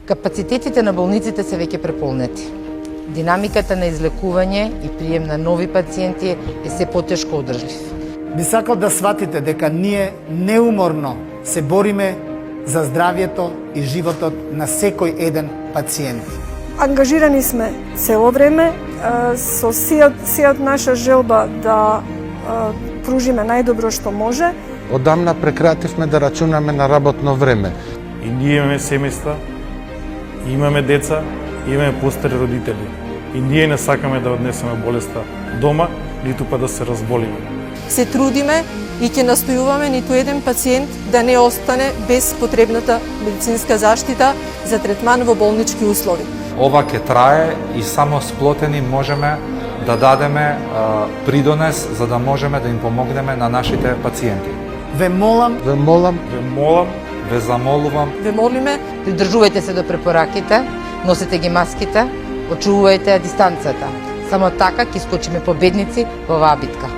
Капацитетите на болниците се веќе преполнети. Динамиката на излекување и прием на нови пациенти е се потешко одржлив. Би сакал да сватите дека ние неуморно се бориме за здравието и животот на секој еден пациент. Ангажирани сме цело време со сејот наша желба да пружиме најдобро што може. Одамна прекративме да рачунаме на работно време. И ние имаме семејства, имаме деца, имаме постари родители. И ние не сакаме да однесеме болеста дома, ниту па да се разболиме. Се трудиме и ќе настојуваме ниту еден пациент да не остане без потребната медицинска заштита за третман во болнички услови. Ова ќе трае и само сплотени можеме да дадеме придонес за да можеме да им помогнеме на нашите пациенти. Ве молам, ве замолувам, Ве молиме, Придржувајте се до препораките, носете ги маските, очувувајте дистанцата. Само така ќе искочиме победници во оваа битка.